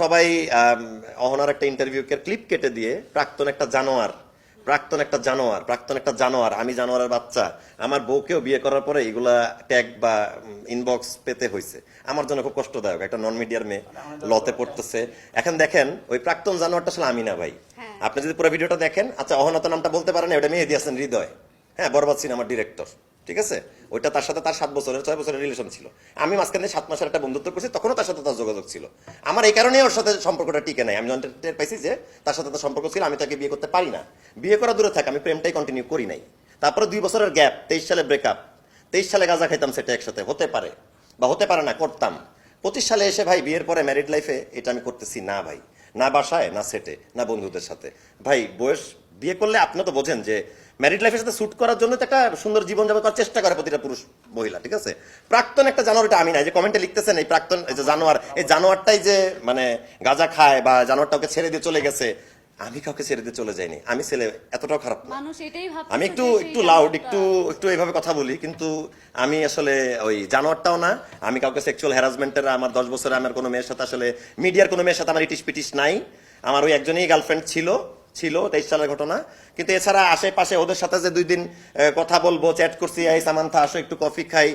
সবাই অহনার একটা interview clip কেটে দিয়ে প্রাক্তন একটা জানোয়ার, আমি জানোয়ারের বাচ্চা, আমার বউকেও বিয়ে করার পরে এগুলা ট্যাগ বা ইনবক্স পেতে হয়েছে। আমার জন্য খুব কষ্টদায়ক, একটা নন মিডিয়ার মেয়ে লতে পড়তেছে। এখন দেখেন ওই প্রাক্তন জানোয়ারটা আসলে আমি না ভাই। আপনি যদি পুরো ভিডিওটা দেখেন, আচ্ছা অহনা তো নামটা বলতে পারেন, ওটা মেহেদী হাসান হৃদয়, হ্যাঁ, বরবাদ সিনেমার ডিরেক্টর, ঠিক আছে। ওইটা তার সাথে তার 6 বছরের রিলেশন ছিল। আমি মাঝখানে 7 মাসের একটা বন্ধুত্ব করছি, তখনও তার সাথে তার যোগাযোগ ছিল। আমার এই কারণে ওর সাথে সম্পর্কটা টিকে নাই। আমি যখন টের পাইছি যে তার সাথে তার সম্পর্ক ছিল, আমি তাকে বিয়ে করতে পারি না। বিয়ে করা দূরে থাক, আমি প্রেমটাই কন্টিনিউ করি নাই। তারপরে 2 বছরের গ্যাপ, 23 সালে ব্রেকআপ, 23 সালে গাঁজা খাইতাম, সেটা একসাথে হতে পারে বা হতে পারে না, করতাম। 25 সালে এসে ভাই বিয়ের পরে ম্যারিড লাইফে এটা আমি করতেছি না ভাই, না বাসায়, না সেটে, না বন্ধুদের সাথে। ভাই বয়স, বিয়ে করলে আপনি তো বোঝেন যে ম্যারিড লাইফের সাথে শুট করার জন্য তো একটা সুন্দর জীবন যাপন করার চেষ্টা করে প্রতিটা পুরুষ মহিলা, ঠিক আছে। প্রাক্তন একটা জানোয়ার, এটা আমি না। যে কমেন্টে লিখতেছেন এই প্রাক্তন, এই যে জানোয়ার, এই জানোয়ারটাই যে মানে গাঁজা খায় বা জানোয়ারটা ওকে ছেড়ে দিয়ে চলে গেছে, আমি কাউকে ছেড়ে দিয়ে চলে যাইনি। আমি ছেলে এতটাও খারাপ না। মানুষ এটাই ভাবছে আমি একটু লাউড, একটু এইভাবে কথা বলি, কিন্তু আমি আসলে ওই জানোয়ারটাও না। আমি কাউকে সেক্সুয়াল হ্যারাসমেন্টের, আমার 10 বছরে আমার কোনো মেয়ের সাথে, আসলে মিডিয়ার কোনো মেয়ের সাথে আমার ইটিস পিটিস নাই। আমার ওই একজনই গার্লফ্রেন্ড ছিল 23 সালের ঘটনা। কিন্তু এছাড়া আশেপাশে ওদের সাথে যে 2 দিন কথা বলবো, চ্যাট করছি, এই সামান্থা আসো একটু কফি খাই,